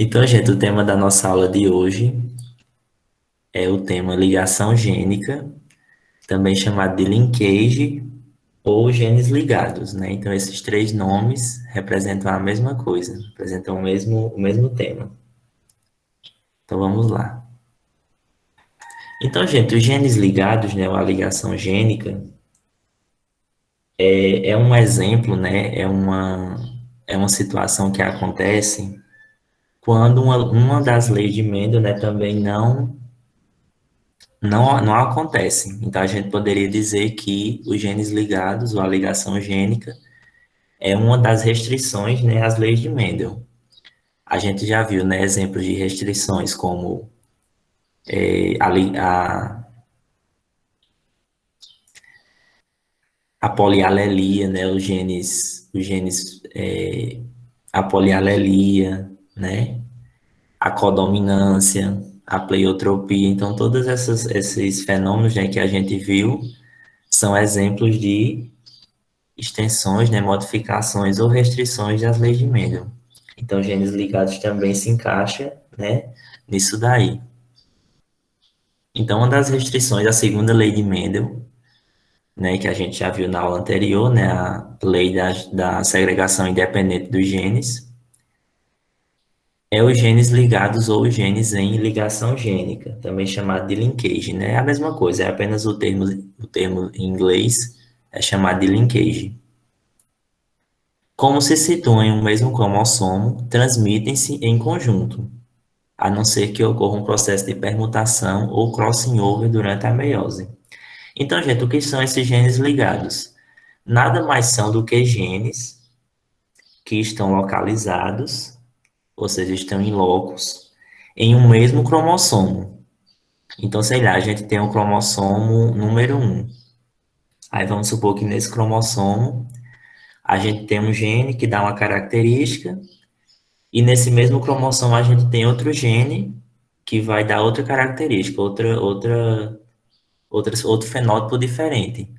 Então, gente, o tema da nossa aula de hoje é o tema ligação gênica, também chamado de linkage ou genes ligados, né? Então, esses três nomes representam a mesma coisa, representam o mesmo tema. Então, vamos lá. Então, gente, os genes ligados, né, ou a ligação gênica, é um exemplo, né? É uma situação que acontece quando uma das leis de Mendel, né, também não acontece. Então, a gente poderia dizer que os genes ligados, ou a ligação gênica, é uma das restrições, né, às leis de Mendel. A gente já viu, né, exemplos de restrições como a polialelia, né, a polialelia, né, a codominância, a pleiotropia. Então, todos esses fenômenos, né, que a gente viu são exemplos de extensões, né, modificações ou restrições das leis de Mendel. Então, genes ligados também se encaixa, né, nisso daí. Então, uma das restrições da segunda lei de Mendel, né, que a gente já viu na aula anterior, né, a lei da segregação independente dos genes, é os genes ligados ou os genes em ligação gênica, também chamado de linkage, né? É a mesma coisa, é apenas o termo em inglês é chamado de linkage. Como se situam em um mesmo cromossomo, transmitem-se em conjunto, a não ser que ocorra um processo de permutação ou crossing over durante a meiose. Então, gente, o que são esses genes ligados? Nada mais são do que genes que estão localizados, ou seja, estão em locus, em um mesmo cromossomo. Então, sei lá, a gente tem o cromossomo número um. Aí vamos supor que nesse cromossomo a gente tem um gene que dá uma característica. E nesse mesmo cromossomo a gente tem outro gene que vai dar outra característica, outro fenótipo diferente,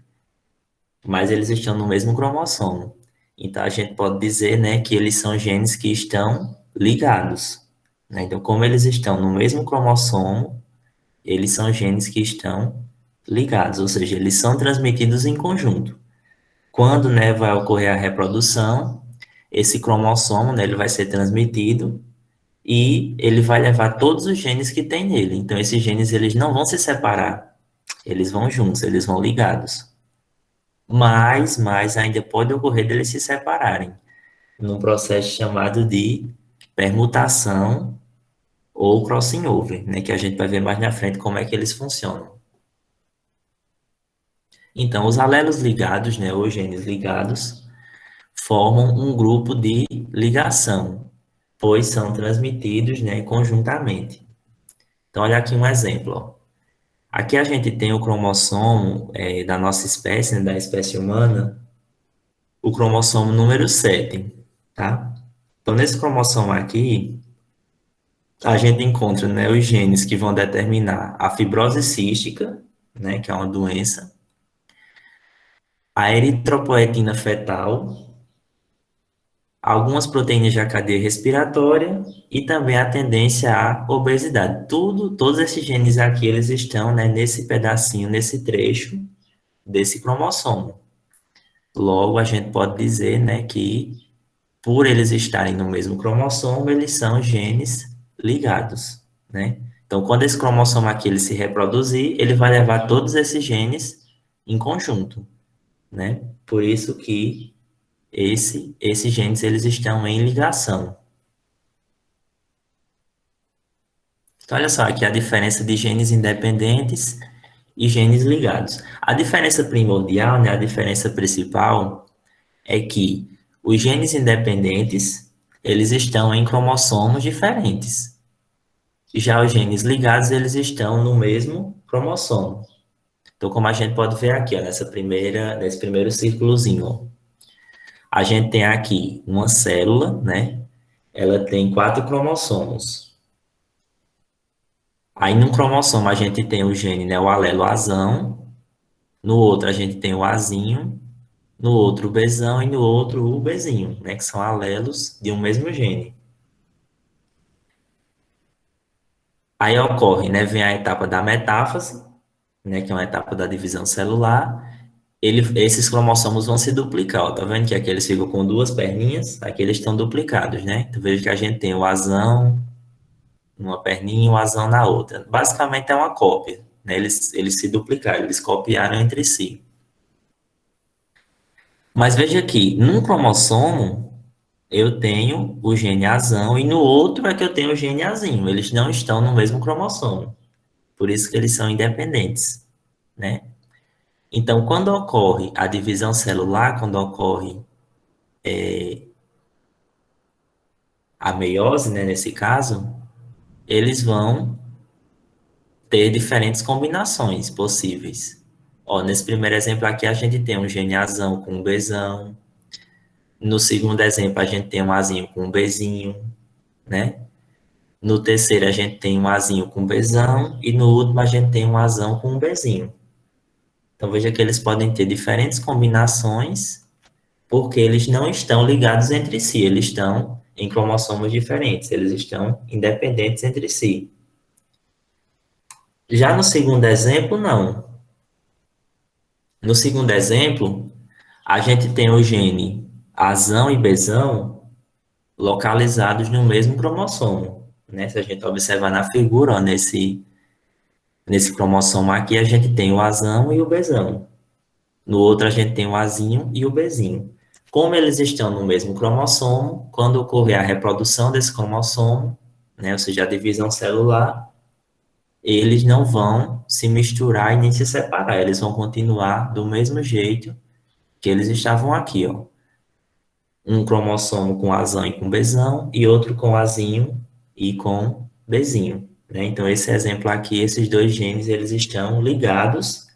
mas eles estão no mesmo cromossomo. Então a gente pode dizer, né, que eles são genes que estão ligados, né? Então, como eles estão no mesmo cromossomo, eles são genes que estão ligados, ou seja, eles são transmitidos em conjunto. Quando, né, vai ocorrer a reprodução, esse cromossomo, né, ele vai ser transmitido e ele vai levar todos os genes que tem nele. Então, esses genes eles não vão se separar, eles vão juntos, eles vão ligados. Mas ainda pode ocorrer deles se separarem, num processo chamado de permutação ou crossing over, né, que a gente vai ver mais na frente como é que eles funcionam. Então, os alelos ligados, né, ou genes ligados, formam um grupo de ligação, pois são transmitidos, né, conjuntamente. Então, olha aqui um exemplo, ó. Aqui a gente tem o cromossomo da nossa espécie, né, da espécie humana, o cromossomo número 7, tá? Então, nesse cromossomo aqui, a gente encontra, né, os genes que vão determinar a fibrose cística, né, que é uma doença, a eritropoetina fetal, algumas proteínas da cadeia respiratória e também a tendência à obesidade. Todos esses genes aqui, eles estão, né, nesse pedacinho, nesse trecho desse cromossomo. Logo, a gente pode dizer, né, que por eles estarem no mesmo cromossomo, eles são genes ligados, né? Então, quando esse cromossomo aqui ele se reproduzir, ele vai levar todos esses genes em conjunto, né? Por isso que esses genes eles estão em ligação. Então, olha só aqui a diferença de genes independentes e genes ligados. A diferença primordial, né, a diferença principal é que os genes independentes, eles estão em cromossomos diferentes. Já os genes ligados, eles estão no mesmo cromossomo. Então, como a gente pode ver aqui, ó, nesse primeiro círculozinho, ó, a gente tem aqui uma célula, né? Ela tem 4 cromossomos. Aí, num cromossomo, a gente tem o gene, né, o alelo Azão. No outro, a gente tem o Azinho. No outro, o Bzão. E no outro, o Bzinho, né? Que são alelos de um mesmo gene. Aí ocorre, né? Vem a etapa da metáfase, né? Que é uma etapa da divisão celular. Esses cromossomos vão se duplicar, ó, tá vendo que aqui eles ficam com duas perninhas, aqui eles estão duplicados, né? Então veja que a gente tem o asão numa perninha e o asão na outra. Basicamente é uma cópia, né? Eles se duplicaram, eles copiaram entre si. Mas veja aqui, num cromossomo eu tenho o gene asão e no outro é que eu tenho o gene azinho. Eles não estão no mesmo cromossomo, por isso que eles são independentes, né? Então, quando ocorre a divisão celular, quando ocorre a meiose, né, nesse caso, eles vão ter diferentes combinações possíveis. Ó, nesse primeiro exemplo aqui, a gente tem um gene azão com um Bzão. No segundo exemplo, a gente tem um azinho com um Bzinho, né? No terceiro, a gente tem um azinho com um Bzão. E no último, a gente tem um azão com um Bzinho. Então, veja que eles podem ter diferentes combinações, porque eles não estão ligados entre si, eles estão em cromossomos diferentes, eles estão independentes entre si. Já no segundo exemplo, não. No segundo exemplo, a gente tem o gene Azão e Bzão localizados no mesmo cromossomo, né? Se a gente observar na figura, ó, nesse cromossomo aqui, a gente tem o Azão e o Bzão. No outro, a gente tem o Azinho e o Bzinho. Como eles estão no mesmo cromossomo, quando ocorrer a reprodução desse cromossomo, né, ou seja, a divisão celular, eles não vão se misturar e nem se separar, eles vão continuar do mesmo jeito que eles estavam aqui, ó. Um cromossomo com azão e com bezão, e outro com azinho e com bezinho, né? Então, esse exemplo aqui, esses dois genes, eles estão ligados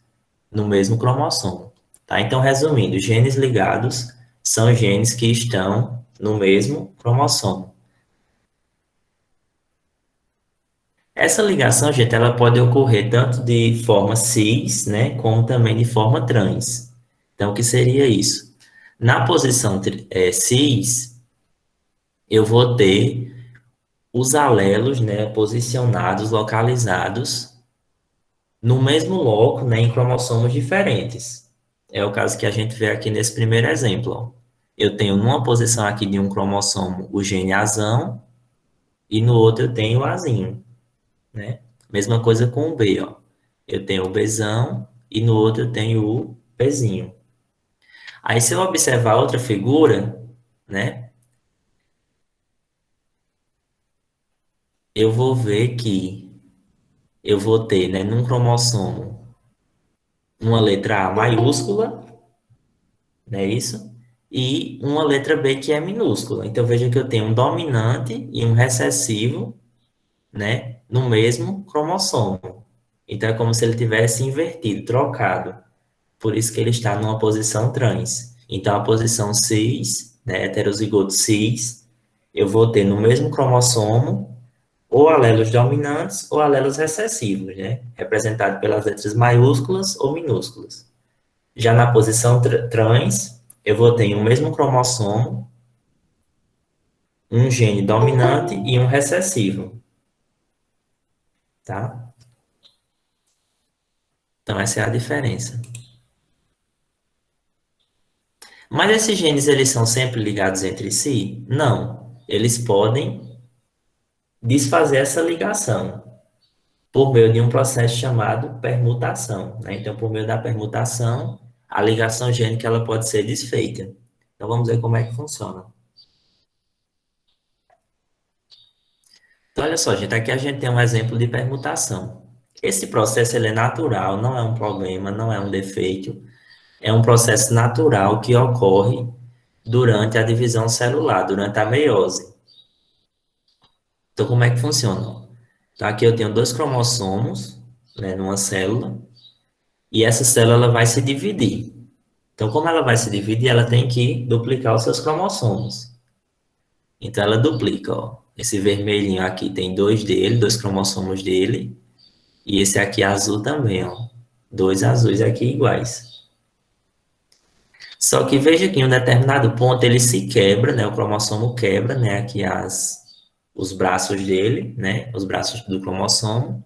no mesmo cromossomo, tá? Então, resumindo, genes ligados são genes que estão no mesmo cromossomo. Essa ligação, gente, ela pode ocorrer tanto de forma cis, né, como também de forma trans. Então, o que seria isso? Na posição cis, eu vou ter os alelos, né, posicionados, localizados no mesmo loco, né, em cromossomos diferentes. É o caso que a gente vê aqui nesse primeiro exemplo, ó. Eu tenho numa posição aqui de um cromossomo o gene azão e no outro eu tenho o azinho, né? Mesma coisa com o B, ó. Eu tenho o Bzão e no outro eu tenho o Bzinho. Aí se eu observar outra figura, né, eu vou ver que eu vou ter, né, num cromossomo uma letra A maiúscula, não é isso? E uma letra B que é minúscula. Então veja que eu tenho um dominante e um recessivo, né, no mesmo cromossomo. Então é como se ele tivesse invertido, trocado. Por isso que ele está numa posição trans. Então a posição cis, né, heterozigoto cis, eu vou ter no mesmo cromossomo ou alelos dominantes ou alelos recessivos, né, representado pelas letras maiúsculas ou minúsculas. Já na posição trans, eu vou ter o mesmo cromossomo, um gene dominante e um recessivo, tá? Então essa é a diferença. Mas esses genes, eles são sempre ligados entre si? Não. Eles podem desfazer essa ligação por meio de um processo chamado permutação, né? Então, por meio da permutação, a ligação gênica ela pode ser desfeita. Então, vamos ver como é que funciona. Então, olha só, gente, aqui a gente tem um exemplo de permutação. Esse processo ele é natural, não é um problema, não é um defeito. É um processo natural que ocorre durante a divisão celular, durante a meiose. Então, como é que funciona? Então, aqui eu tenho dois cromossomos, né, numa célula, e essa célula ela vai se dividir. Então, como ela vai se dividir, ela tem que duplicar os seus cromossomos. Então, ela duplica, ó. Esse vermelhinho aqui tem dois dele, dois cromossomos dele, e esse aqui azul também, ó. Dois azuis aqui iguais. Só que veja que em um determinado ponto ele se quebra, né? O cromossomo quebra, né? Aqui as os braços dele, né, os braços do cromossomo,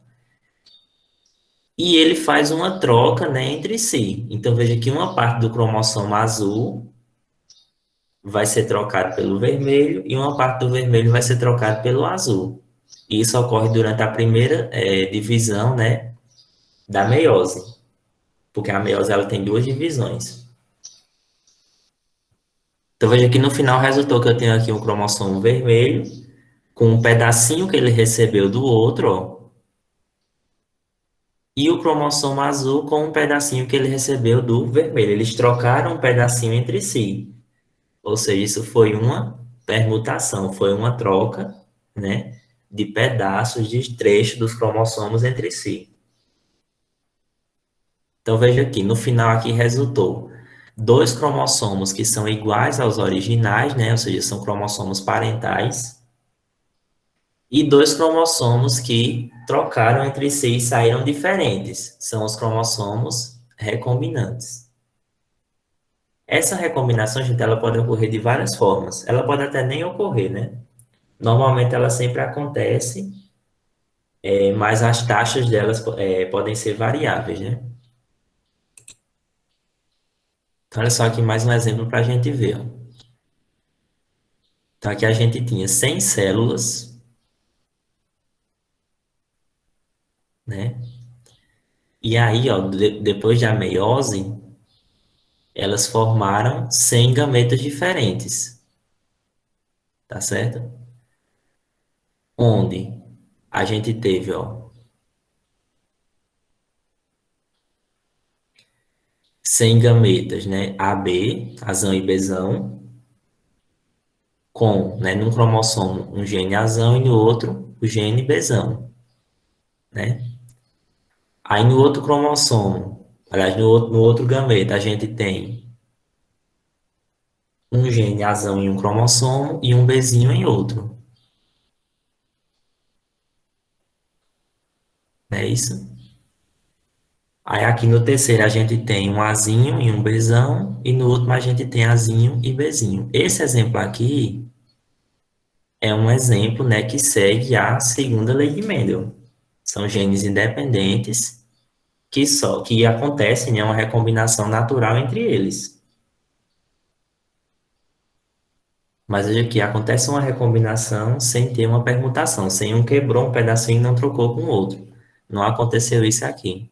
e ele faz uma troca, né, entre si. Então veja que uma parte do cromossomo azul vai ser trocado pelo vermelho e uma parte do vermelho vai ser trocado pelo azul. E isso ocorre durante a primeira divisão, né, da meiose, porque a meiose ela tem duas divisões. Então veja que no final resultou que eu tenho aqui um cromossomo vermelho com um pedacinho que ele recebeu do outro, ó, e o cromossomo azul com um pedacinho que ele recebeu do vermelho. Eles trocaram um pedacinho entre si. Ou seja, isso foi uma permutação, foi uma troca, né, de pedaços, de trechos dos cromossomos entre si. Então veja aqui, no final aqui resultou dois cromossomos que são iguais aos originais, né, ou seja, são cromossomos parentais, e dois cromossomos que trocaram entre si e saíram diferentes, são os cromossomos recombinantes. Essa recombinação, gente, ela pode ocorrer de várias formas. Ela pode até nem ocorrer, né? Normalmente ela sempre acontece, mas as taxas delas podem ser variáveis, né? Então, olha só aqui mais um exemplo para a gente ver. Ó. Então, aqui a gente tinha 100 células, né? E aí, ó, depois da meiose, elas formaram 100 gametas diferentes, tá certo? Onde a gente teve, ó, 100 gametas, né? AB, Azão e Bzão, com, né, num cromossomo um gene Azão e no outro o gene Bzão, né? Aí no outro cromossomo, aliás, no outro gameta, a gente tem um gene Azão em um cromossomo e um Bzinho em outro, não é isso? Aí aqui no terceiro a gente tem um Azinho e um Bzão, e no último a gente tem Azinho e Bzinho. Esse exemplo aqui é um exemplo, né, que segue a segunda lei de Mendel. São genes independentes que acontecem, né, uma recombinação natural entre eles. Mas veja aqui, acontece uma recombinação sem ter uma permutação, sem um quebrou um pedacinho e não trocou com o outro. Não aconteceu isso aqui.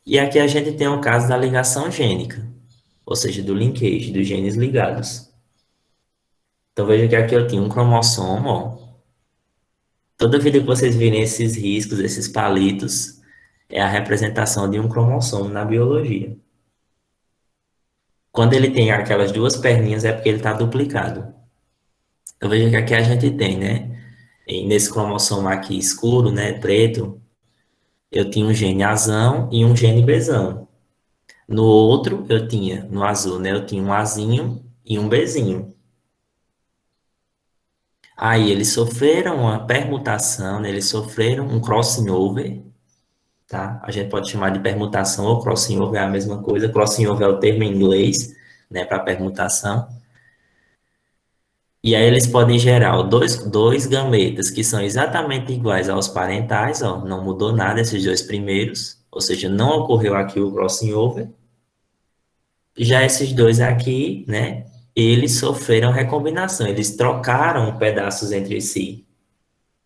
E aqui a gente tem o caso da ligação gênica, ou seja, do linkage, dos genes ligados. Então veja que aqui eu tenho um cromossomo, ó. Toda vida que vocês virem esses riscos, esses palitos, é a representação de um cromossomo na biologia. Quando ele tem aquelas duas perninhas é porque ele está duplicado. Então veja que aqui a gente tem, né? E nesse cromossomo aqui escuro, né, preto, eu tinha um gene Azão e um gene Bzão. No outro, eu tinha, no azul, né, eu tinha um Azinho e um Bzinho. Aí eles sofreram uma permutação, né, eles sofreram um crossing over, tá? A gente pode chamar de permutação ou crossing over é a mesma coisa. Crossing over é o termo em inglês, né, para permutação. E aí eles podem gerar ó, dois gametas que são exatamente iguais aos parentais, ó, não mudou nada esses dois primeiros, ou seja, não ocorreu aqui o crossing over. Já esses dois aqui, né, eles sofreram recombinação, eles trocaram pedaços entre si.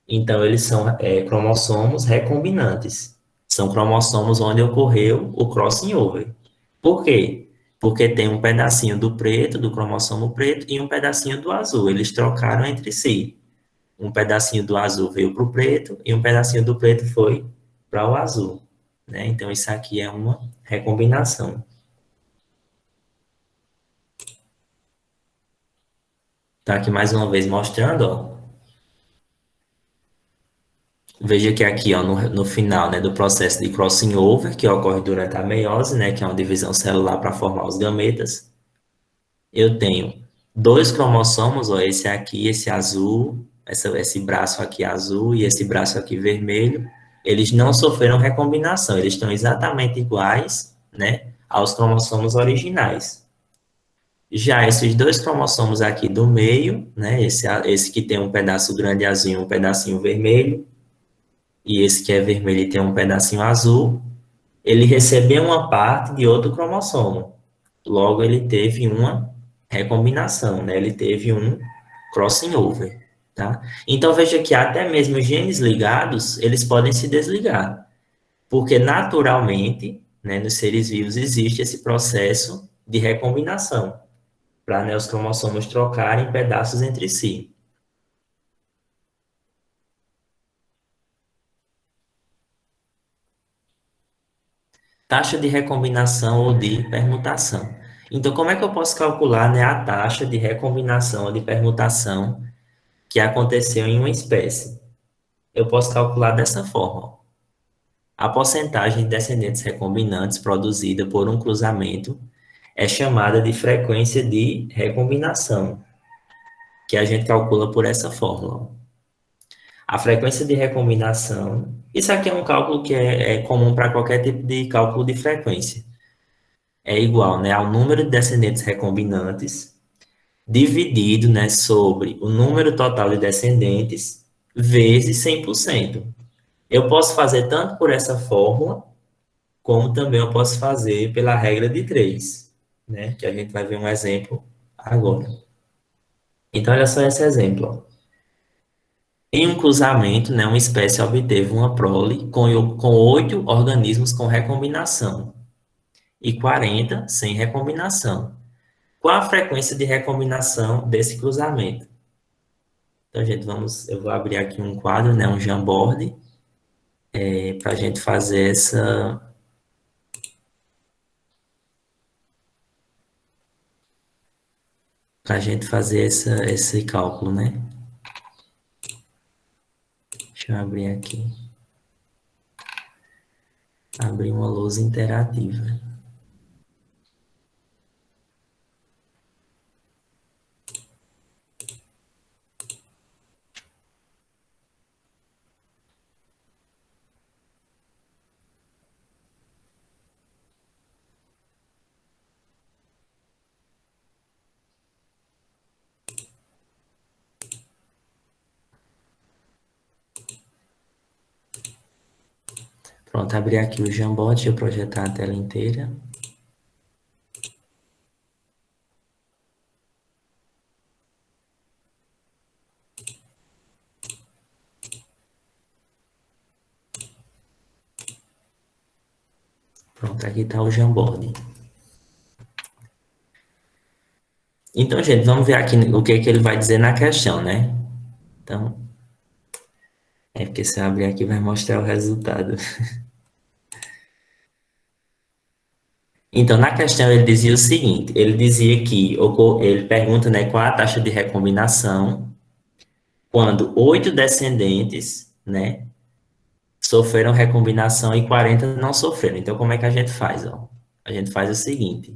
Então, eles são cromossomos recombinantes. São cromossomos onde ocorreu o crossing over. Por quê? Porque tem um pedacinho do preto, do cromossomo preto, e um pedacinho do azul. Eles trocaram entre si. Um pedacinho do azul veio para o preto e um pedacinho do preto foi para o azul. Né? Então, isso aqui é uma recombinação. Tá aqui mais uma vez mostrando, ó. Veja que aqui, ó, no final, né, do processo de crossing over, que ocorre durante a meiose, né, que é uma divisão celular para formar os gametas, eu tenho dois cromossomos, ó, esse aqui, esse azul, esse braço aqui azul e esse braço aqui vermelho, eles não sofreram recombinação, eles estão exatamente iguais, né, aos cromossomos originais. Já esses dois cromossomos aqui do meio, né? Esse que tem um pedaço grande azul e um pedacinho vermelho, e esse que é vermelho e tem um pedacinho azul, ele recebeu uma parte de outro cromossomo. Logo, ele teve uma recombinação, né? Ele teve um crossing over, tá? Então, veja que até mesmo genes ligados, eles podem se desligar, porque naturalmente, né, nos seres vivos existe esse processo de recombinação, para, né, os cromossomos trocarem pedaços entre si. Taxa de recombinação ou de permutação. Então, como é que eu posso calcular, né, a taxa de recombinação ou de permutação que aconteceu em uma espécie? Eu posso calcular dessa forma. A porcentagem de descendentes recombinantes produzida por um cruzamento é chamada de frequência de recombinação, que a gente calcula por essa fórmula. A frequência de recombinação, isso aqui é um cálculo que é comum para qualquer tipo de cálculo de frequência. É igual, né, ao número de descendentes recombinantes dividido, né, sobre o número total de descendentes vezes 100%. Eu posso fazer tanto por essa fórmula, como também eu posso fazer pela regra de 3, né, que a gente vai ver um exemplo agora. Então, olha só esse exemplo. Ó. Em um cruzamento, né, uma espécie obteve uma prole com 8 organismos com recombinação e 40 sem recombinação. Qual a frequência de recombinação desse cruzamento? Então, gente, eu vou abrir aqui um quadro, né, um Jamboard, para a gente fazer esse cálculo, né? Deixa eu abrir aqui. Abrir uma lousa interativa. Pronto, abri aqui o Jamboard, deixa eu projetar a tela inteira. Pronto, aqui está o Jamboard. Então, gente, vamos ver aqui o que ele vai dizer na questão, né? Então, porque se eu abrir aqui vai mostrar o resultado. Então, na questão ele dizia o seguinte, ele dizia que, ele pergunta, né, qual a taxa de recombinação quando 8 descendentes, né, sofreram recombinação e 40 não sofreram. Então, como é que a gente faz? Ó? A gente faz o seguinte.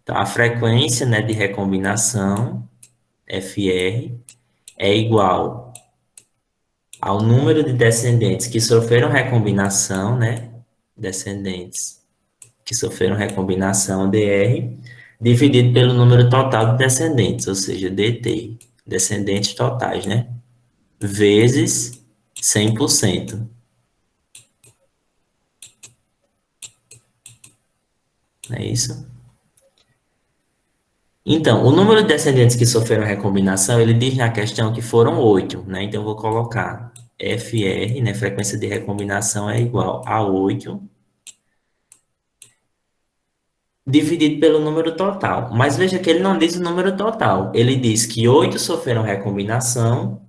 Então, a frequência, né, de recombinação, FR, é igual ao número de descendentes que sofreram recombinação, né, descendentes que sofreram recombinação, DR, dividido pelo número total de descendentes, ou seja, DT, descendentes totais, né, vezes 100%. Não é isso? Então, o número de descendentes que sofreram recombinação, ele diz na questão que foram 8, né? Então, eu vou colocar FR, né? Frequência de recombinação é igual a 8 dividido pelo número total. Mas veja que ele não diz o número total. Ele diz que 8 sofreram recombinação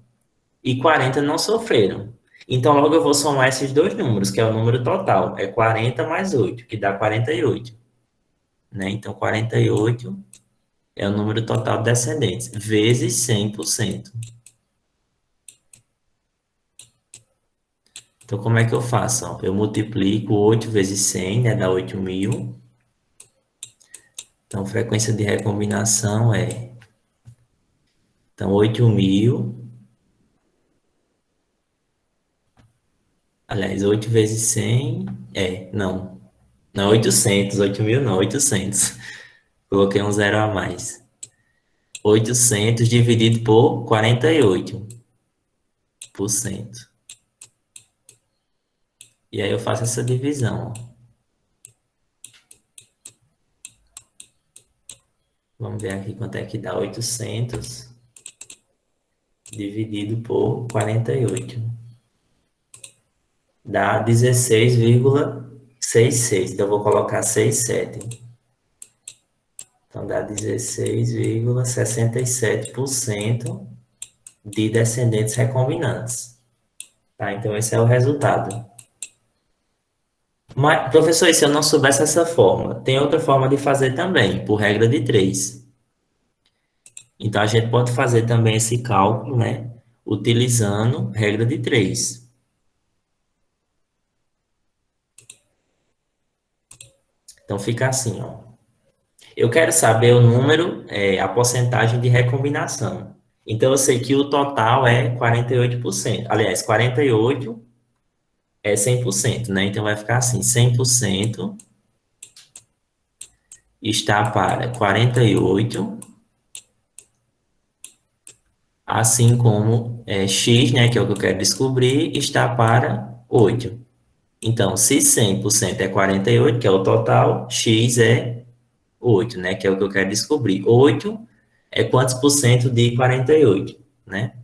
e 40 não sofreram. Então, logo eu vou somar esses dois números, que é o número total. É 40 mais 8, que dá 48. Né? Então, 48 é o número total de descendentes, vezes 100%. Então, como é que eu faço? Ó? Eu multiplico 8 vezes 100, né? Dá 8.000. Então, frequência de recombinação é... Então, 8.000... Aliás, 8 vezes 100... Não. Não, 800. 8.000 não, 800. Coloquei um zero a mais. 800 dividido por 48%. E aí eu faço essa divisão, ó. Vamos ver aqui quanto é que dá 800 dividido por 48. Dá 16,66. Então, eu vou colocar 67. Então, dá 16,67% de descendentes recombinantes. Tá? Então, esse é o resultado. Mas, professor, e se eu não soubesse essa fórmula? Tem outra forma de fazer também, por regra de 3. Então, a gente pode fazer também esse cálculo, né? Utilizando regra de 3. Então, fica assim, ó. Eu quero saber o número, a porcentagem de recombinação. Então, eu sei que o total é 48%. Aliás, 48 é 100%, né? Então, vai ficar assim, 100% está para 48, assim como x, né, que é o que eu quero descobrir, está para 8. Então, se 100% é 48, que é o total, x é 8, né, que é o que eu quero descobrir. 8 é quantos por cento de 48, né?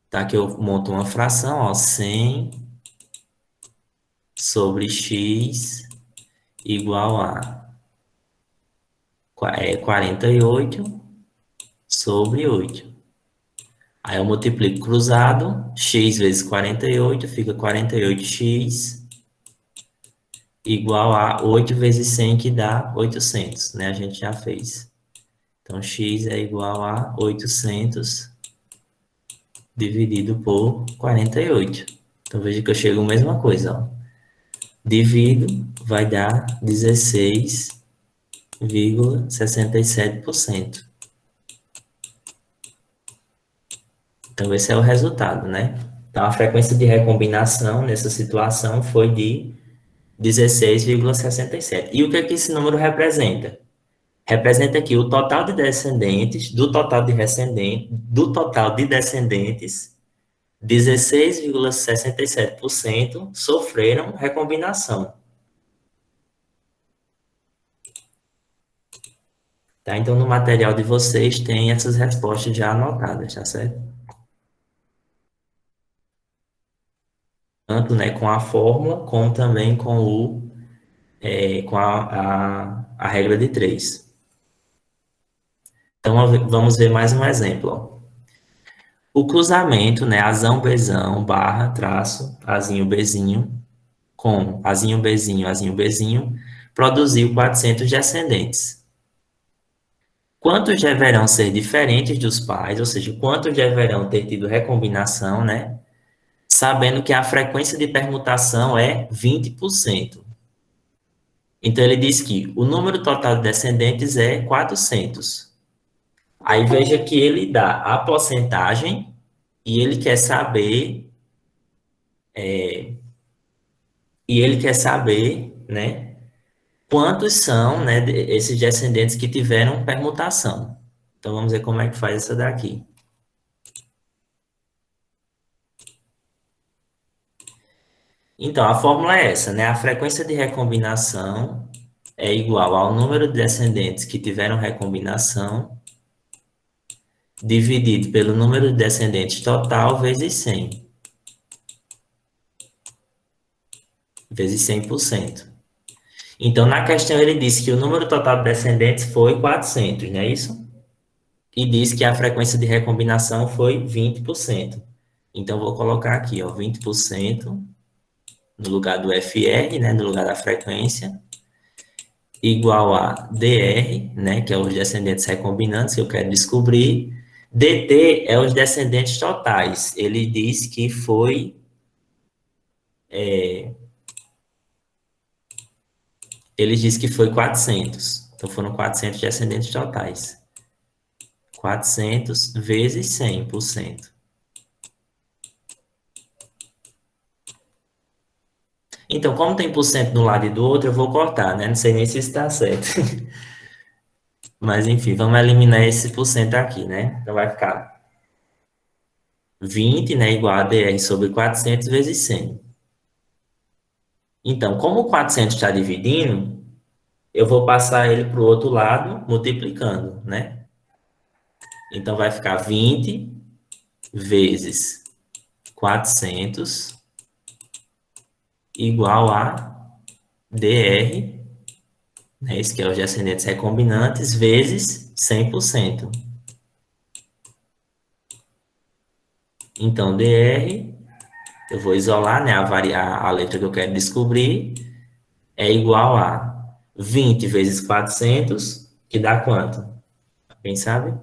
Tá, que eu monto uma fração, ó, 100 sobre x igual a 48 sobre 8. Aí eu multiplico cruzado, x vezes 48, fica 48x igual a 8 vezes 100, que dá 800, né? A gente já fez. Então, x é igual a 800 dividido por 48. Então, veja que eu chego à mesma coisa, ó. Divido, vai dar 16,67%. Então, esse é o resultado, né? Então, a frequência de recombinação nessa situação foi de 16,67. E o que é que esse número representa? Representa aqui o total de descendentes, do total de descendentes, 16,67% sofreram recombinação. Tá? Então, no material de vocês tem essas respostas já anotadas, tá certo? Tanto, né, com a fórmula, como também com a regra de 3. Então, vamos ver mais um exemplo, ó. O cruzamento, né, azão, bezão, barra, traço, azinho, bezinho, com azinho, bezinho, produziu 400 descendentes. Quantos deverão ser diferentes dos pais, ou seja, quantos deverão ter tido recombinação, né? Sabendo que a frequência de permutação é 20%. Então, ele diz que o número total de descendentes é 400. Aí veja que ele dá a porcentagem e ele quer saber, né, quantos são, né, esses descendentes que tiveram permutação. Então, vamos ver como é que faz essa daqui. Então, a fórmula é essa, né? A frequência de recombinação é igual ao número de descendentes que tiveram recombinação dividido pelo número de descendentes total vezes 100. Vezes 100%. Então, na questão, ele disse que o número total de descendentes foi 400, não é isso? E diz que a frequência de recombinação foi 20%. Então, vou colocar aqui, ó, 20% no lugar do FR, né, no lugar da frequência, igual a DR, né, que é os descendentes recombinantes que eu quero descobrir. DT é os descendentes totais. Ele diz que foi... ele diz que foi 400. Então, foram 400 descendentes totais. 400 vezes 100%. Então, como tem por cento de um lado e do outro, eu vou cortar, né? Não sei nem se está certo. Mas enfim, vamos eliminar esse por cento aqui, né? Então vai ficar 20, né, igual a DR sobre 400 vezes 100. Então, como o 400 está dividindo, eu vou passar ele para o outro lado, multiplicando, né? Então vai ficar 20 vezes 400 igual a DR, né? Isso que é os descendentes recombinantes, vezes 100%. Então, DR, eu vou isolar, né, a letra que eu quero descobrir, é igual a 20 vezes 400, que dá quanto? Quem sabe?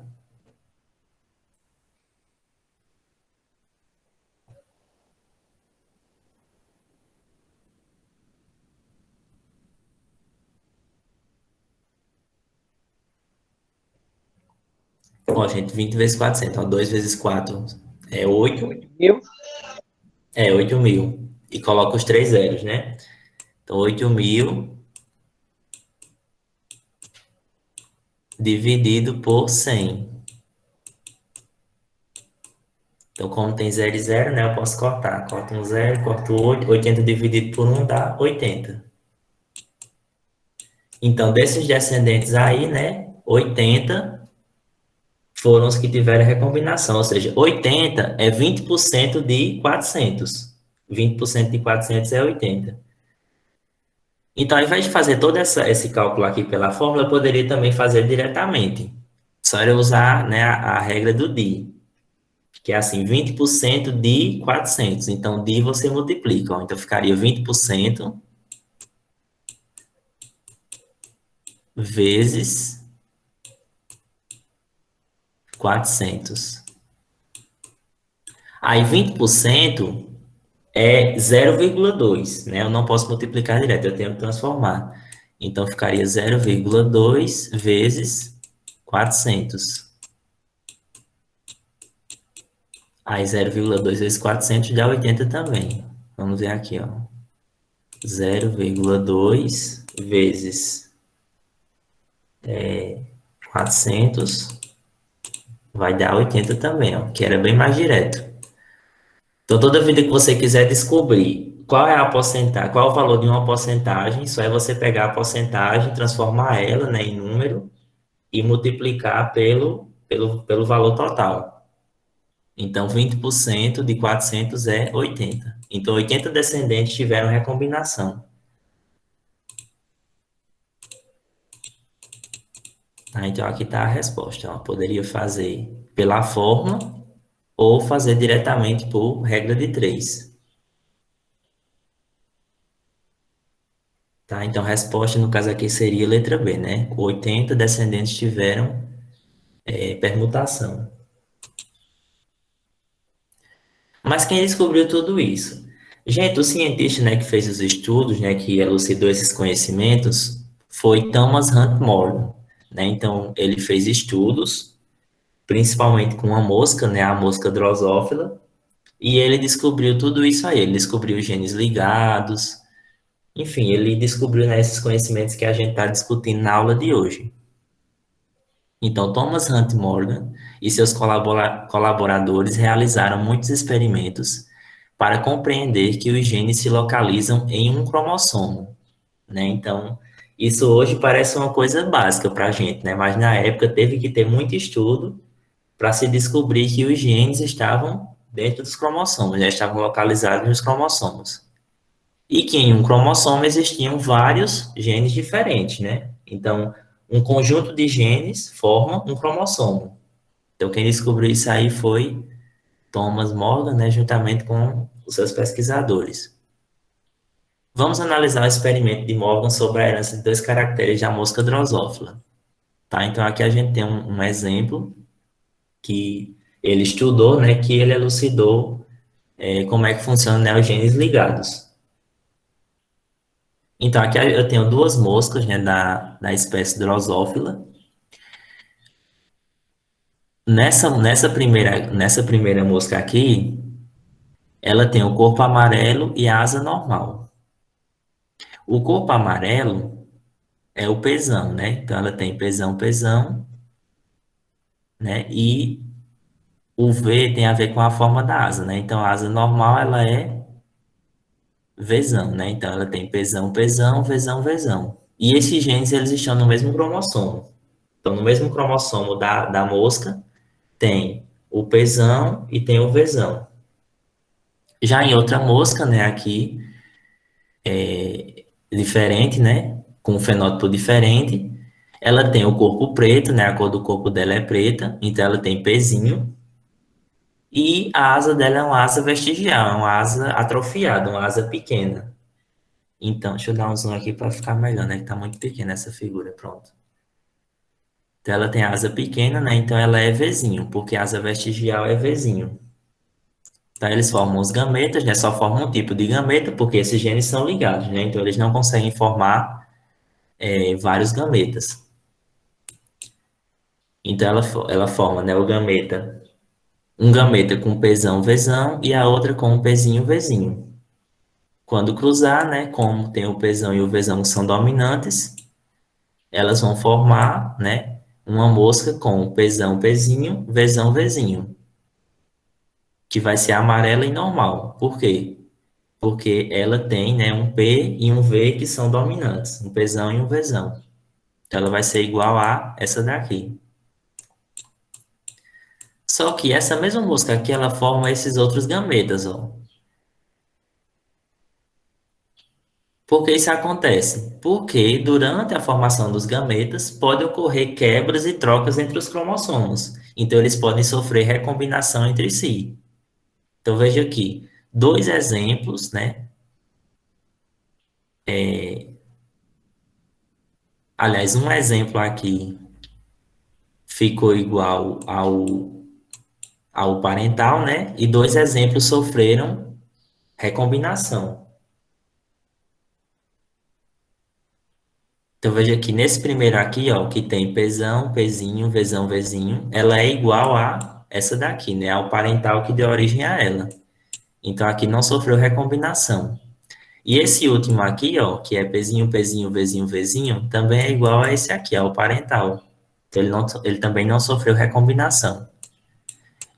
Ó, gente, 20 vezes 400, ó, 2 vezes 4 é 8, 8.000. é 8.000. E coloca os três zeros, né? Então, 8.000 dividido por 100. Então, como tem 0 e 0, né, eu posso cortar. Corto um 0, corto 8. 80 dividido por 1 dá 80. Então, desses descendentes aí, né, 80 foram os que tiveram recombinação. Ou seja, 80 é 20% de 400. 20% de 400 é 80. Então, ao invés de fazer todo esse cálculo aqui pela fórmula, eu poderia também fazer diretamente. Só era usar, né, a regra do DI, que é assim, 20% de 400. Então, DI você multiplica. Ó. Então, ficaria 20% vezes 400. Aí, 20% é 0,2, né? Eu não posso multiplicar direto, eu tenho que transformar. Então, ficaria 0,2 vezes 400. Aí 0,2 vezes 400 dá 80 também. Vamos ver aqui, ó. 0,2 vezes 400 vai dar 80 também, ó, que era bem mais direto. Então, toda vida que você quiser descobrir qual é a porcentagem, qual é o valor de uma porcentagem, só é você pegar a porcentagem, transformar ela, né, em número e multiplicar pelo valor total. Então, 20% de 400 é 80. Então, 80 descendentes tiveram recombinação. Tá? Então, aqui está a resposta. Ó. Poderia fazer pela fórmula ou fazer diretamente por regra de 3. Tá? Então, a resposta, no caso aqui, seria letra B, né? 80 descendentes tiveram permutação. Mas quem descobriu tudo isso? Gente, o cientista, né, que fez os estudos, né, que elucidou esses conhecimentos, foi Thomas Hunt Morgan, né? Então, ele fez estudos, principalmente com uma mosca, né, a mosca drosófila, e ele descobriu tudo isso aí. Ele descobriu genes ligados, enfim, ele descobriu, né, esses conhecimentos que a gente está discutindo na aula de hoje. Então, Thomas Hunt Morgan e seus colaboradores realizaram muitos experimentos para compreender que os genes se localizam em um cromossomo, né? Então, isso hoje parece uma coisa básica para a gente, né? Mas na época teve que ter muito estudo para se descobrir que os genes estavam dentro dos cromossomos, já estavam localizados nos cromossomos. E que em um cromossomo existiam vários genes diferentes, né? Então, um conjunto de genes forma um cromossomo. Então, quem descobriu isso aí foi Thomas Morgan, né, juntamente com os seus pesquisadores. Vamos analisar o experimento de Morgan sobre a herança de dois caracteres da mosca drosófila. Tá? Então, aqui a gente tem um exemplo que ele estudou, né, que ele elucidou como é que funcionam, né, os genes ligados. Então, aqui eu tenho duas moscas, né, da espécie Drosophila. Nessa primeira mosca aqui, ela tem o corpo amarelo e a asa normal. O corpo amarelo é o pesão, né? Então ela tem pesão, pesão, né? E o V tem a ver com a forma da asa, né? Então a asa normal ela é Vzão, né? Então ela tem pesão, pesão, Vzão, Vzão. E esses genes eles estão no mesmo cromossomo. Então no mesmo cromossomo da mosca tem o pesão e tem o Vzão. Já em outra mosca, né, aqui, diferente, né, com um fenótipo diferente, ela tem o corpo preto, né, a cor do corpo dela é preta, então ela tem pezinho, e a asa dela é uma asa vestigial, é uma asa atrofiada, uma asa pequena. Então, deixa eu dar um zoom aqui para ficar melhor, né, que tá muito pequena essa figura, pronto. Então ela tem asa pequena, né, então ela é Vzinho, porque a asa vestigial é Vzinho. Então, eles formam os gametas, né? Só formam um tipo de gameta, porque esses genes são ligados, né? Então, eles não conseguem formar vários gametas. Então, ela forma, né, o gameta, um gameta com pesão, vezão, e a outra com um pezinho, vezinho. Quando cruzar, né, como tem o pesão e o vezão que são dominantes, elas vão formar, né, uma mosca com pesão, pezinho, vezão, vezinho, que vai ser amarela e normal. Por quê? Porque ela tem, né, um P e um V que são dominantes, um Pzão e um Vzão. Então ela vai ser igual a essa daqui. Só que essa mesma mosca aqui, ela forma esses outros gametas, ó. Por que isso acontece? Porque durante a formação dos gametas pode ocorrer quebras e trocas entre os cromossomos. Então eles podem sofrer recombinação entre si. Então veja aqui, dois exemplos, né? Aliás, um exemplo aqui ficou igual ao parental, né? E dois exemplos sofreram recombinação. Então veja aqui, nesse primeiro aqui, ó, que tem Pzão, Pzinho, Vzão, Vzinho, ela é igual a essa daqui, né? Ao parental que deu origem a ela. Então aqui não sofreu recombinação. E esse último aqui, ó, que é Pzinho, Pzinho, Vzinho, Vzinho, também é igual a esse aqui, ao parental. Então ele também não sofreu recombinação.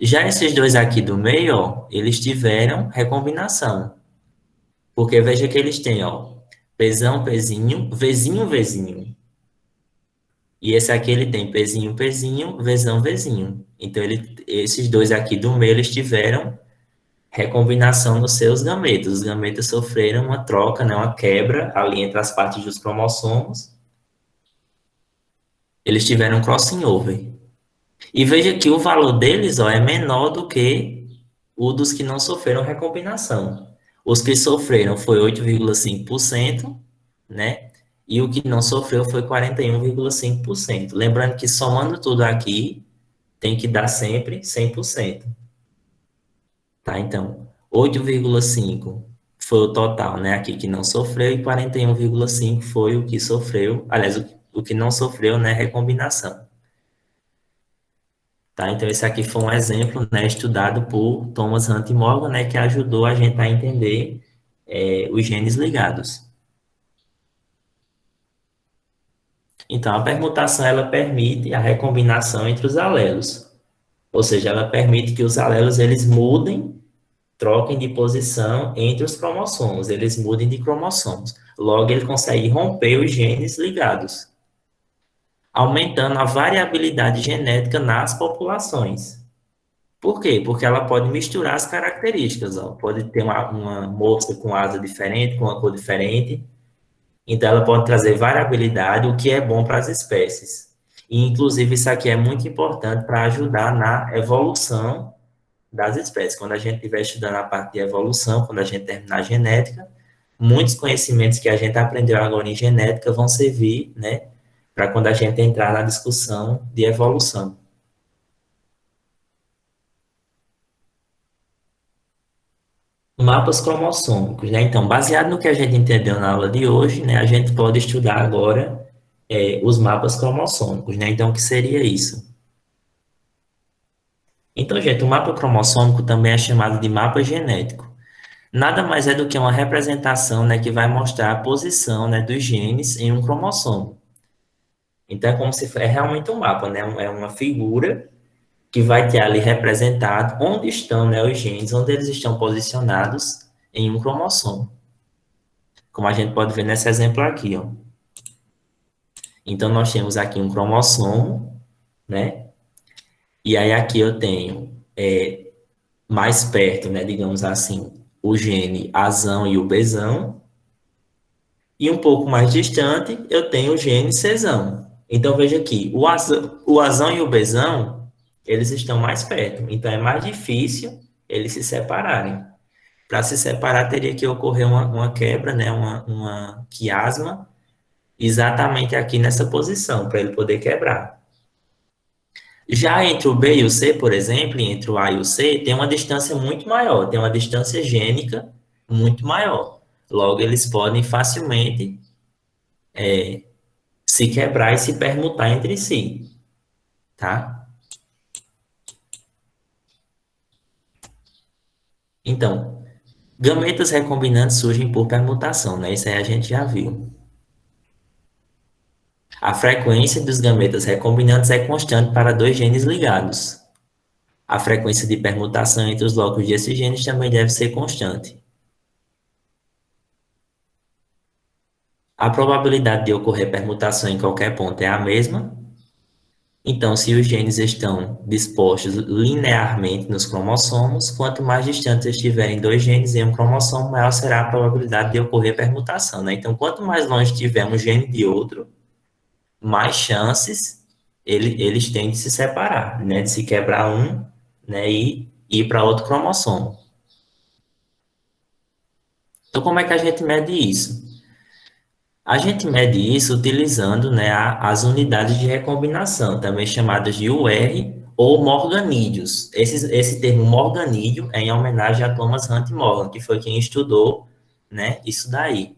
Já esses dois aqui do meio, ó, eles tiveram recombinação. Porque veja que eles têm, ó, Pzão, Pzinho, Vzinho, Vzinho. E esse aqui ele tem Pzinho, Pzinho, Vzão, Vzinho. Então esses dois aqui do meio eles tiveram recombinação nos seus gametas. Os gametas sofreram uma troca, né, uma quebra ali entre as partes dos cromossomos. Eles tiveram um crossing over. E veja que o valor deles, ó, é menor do que o dos que não sofreram recombinação. Os que sofreram foi 8,5%, né? E o que não sofreu foi 41,5%. Lembrando que somando tudo aqui, tem que dar sempre 100%. Tá? Então, 8,5 foi o total, né? Aqui que não sofreu e 41,5 foi o que sofreu, aliás, o que não sofreu, né? Recombinação. Tá? Então, esse aqui foi um exemplo, né, estudado por Thomas Hunt Morgan, né, que ajudou a gente a entender os genes ligados. Então, a permutação ela permite a recombinação entre os alelos, ou seja, ela permite que os alelos eles mudem, troquem de posição entre os cromossomos, eles mudem de cromossomos. Logo, ele consegue romper os genes ligados, aumentando a variabilidade genética nas populações. Por quê? Porque ela pode misturar as características, ó. Pode ter uma mosca com asa diferente, com uma cor diferente. Então, ela pode trazer variabilidade, o que é bom para as espécies. E, inclusive, isso aqui é muito importante para ajudar na evolução das espécies. Quando a gente estiver estudando a parte de evolução, quando a gente terminar a genética, muitos conhecimentos que a gente aprendeu agora em genética vão servir, né, para quando a gente entrar na discussão de evolução. Mapas cromossômicos, né? Então, baseado no que a gente entendeu na aula de hoje, né, a gente pode estudar agora os mapas cromossômicos, né? Então, o que seria isso? Então, gente, o mapa cromossômico também é chamado de mapa genético. Nada mais é do que uma representação, né, que vai mostrar a posição, né, dos genes em um cromossomo. Então, é como se é realmente um mapa, né? É uma figura que vai ter ali representado onde estão, né, os genes, onde eles estão posicionados em um cromossomo. Como a gente pode ver nesse exemplo aqui, ó. Então, nós temos aqui um cromossomo, né? E aí aqui eu tenho mais perto, né, digamos assim, o gene Azão e o Bzão, e um pouco mais distante eu tenho o gene Czão. Então veja aqui, o Azão e o Bzão, eles estão mais perto, então é mais difícil eles se separarem. Para se separar teria que ocorrer uma quebra, né, uma quiasma, exatamente aqui nessa posição, para ele poder quebrar. Já entre o B e o C, por exemplo, entre o A e o C, tem uma distância muito maior, tem uma distância gênica muito maior. Logo, eles podem facilmente se quebrar e se permutar entre si, tá? Então, gametas recombinantes surgem por permutação, né? Isso aí a gente já viu. A frequência dos gametas recombinantes é constante para dois genes ligados. A frequência de permutação entre os locos desses genes também deve ser constante. A probabilidade de ocorrer permutação em qualquer ponto é a mesma. Então, se os genes estão dispostos linearmente nos cromossomos, quanto mais distantes estiverem dois genes em um cromossomo, maior será a probabilidade de ocorrer permutação, né? Então, quanto mais longe tiver um gene de outro, mais chances eles têm de se separar, né? De se quebrar um, né? E ir para outro cromossomo. Então, como é que a gente mede isso? A gente mede isso utilizando, né, as unidades de recombinação, também chamadas de UR ou morganídeos. Esse termo morganídeo é em homenagem a Thomas Hunt Morgan, que foi quem estudou, né, isso daí.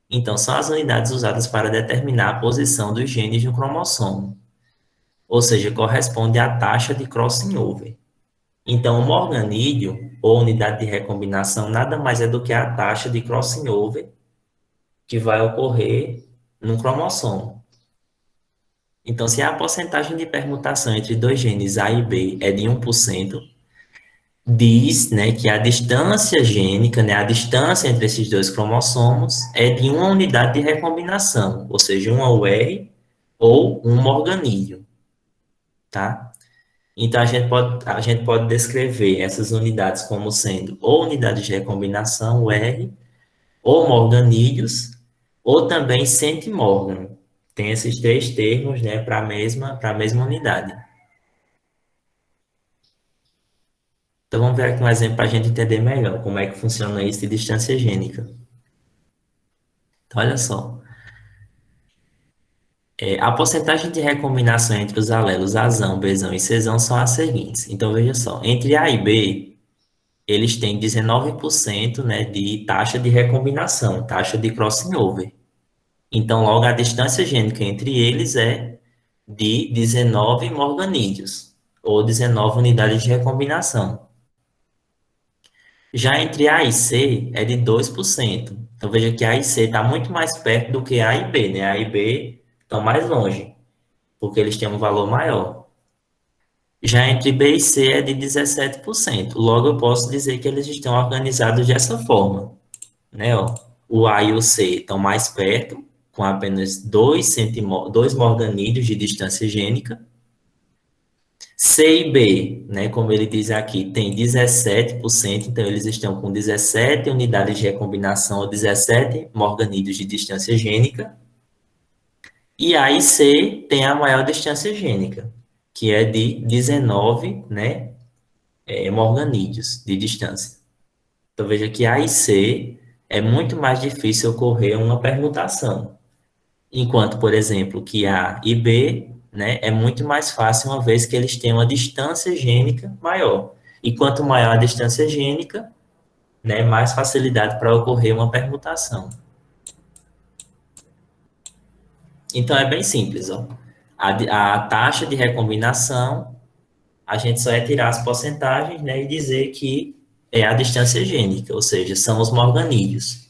Então, são as unidades usadas para determinar a posição dos genes no cromossomo, ou seja, corresponde à taxa de crossing over. Então, o morganídeo, ou unidade de recombinação, nada mais é do que a taxa de crossing over que vai ocorrer no cromossomo. Então, se a porcentagem de permutação entre dois genes A e B é de 1%, diz, né, que a distância gênica, né, a distância entre esses dois cromossomos é de uma unidade de recombinação, ou seja, uma UR ou um morganídeo, tá? Então, a gente pode descrever essas unidades como sendo ou unidades de recombinação, UR, ou morganídeos, ou também centimorgan. Tem esses três termos, né, para a mesma unidade. Então, vamos ver aqui um exemplo para a gente entender melhor como é que funciona isso de distância gênica. Então, olha só. A porcentagem de recombinação entre os alelos Azão, Bzão e Czão são as seguintes. Então, veja só. Entre A e B, eles têm 19%, né, de taxa de recombinação, taxa de crossing over. Então, logo, a distância gênica entre eles é de 19 morganídeos, ou 19 unidades de recombinação. Já entre A e C é de 2%. Então veja que A e C está muito mais perto do que A e B, né? A e B estão mais longe, porque eles têm um valor maior. Já entre B e C é de 17%. Logo eu posso dizer que eles estão organizados dessa forma, né? Ó, o A e o C estão mais perto, com apenas 2 morganídeos de distância gênica. C e B, né, como ele diz aqui, tem 17%, então eles estão com 17 unidades de recombinação ou 17 morganídeos de distância gênica. E A e C tem a maior distância gênica, que é de 19, né, morganídeos de distância. Então veja que A e C é muito mais difícil ocorrer uma permutação. Enquanto, por exemplo, que A e B, né, é muito mais fácil, uma vez que eles têm uma distância gênica maior. E quanto maior a distância gênica, né, mais facilidade para ocorrer uma permutação. Então é bem simples, ó. A taxa de recombinação, a gente só é tirar as porcentagens, né, e dizer que é a distância gênica, ou seja, são os morganídeos.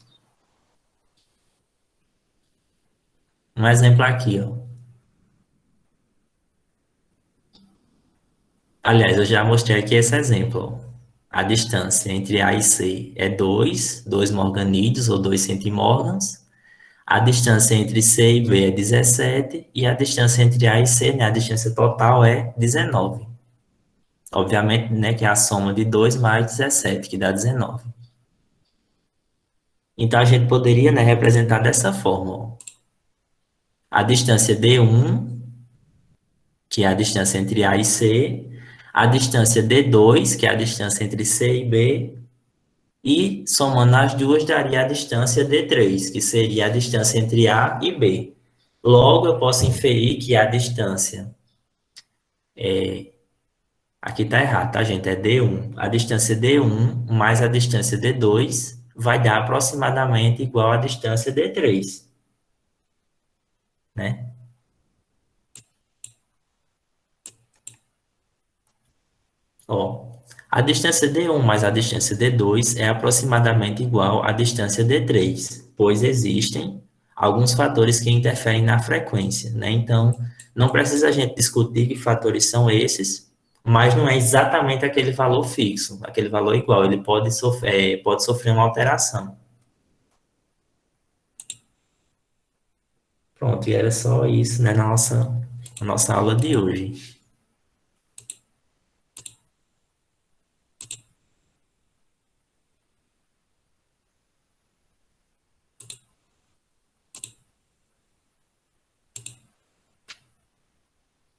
Um exemplo aqui, ó. Aliás, eu já mostrei aqui esse exemplo. A distância entre A e C é 2 morganídeos ou 2 centimórgãos. A distância entre C e B é 17 e a distância entre A e C, né, a distância total é 19. Obviamente, né, que é a soma de 2 mais 17, que dá 19. Então, a gente poderia, né, representar dessa forma, ó. A distância D1, que é a distância entre A e C, a distância D2, que é a distância entre C e B, e somando as duas daria a distância D3, que seria a distância entre A e B. Logo, eu posso inferir que a distância, aqui está errado, tá, gente? É D1. A distância D1 mais a distância D2 vai dar aproximadamente igual à distância D3, né? Ó, a distância D1 mais a distância D2 é aproximadamente igual à distância D3, pois existem alguns fatores que interferem na frequência, né? Então, não precisa a gente discutir que fatores são esses, mas não é exatamente aquele valor fixo, aquele valor igual, ele pode sofrer uma alteração. Pronto, e era só isso, né, na nossa aula de hoje.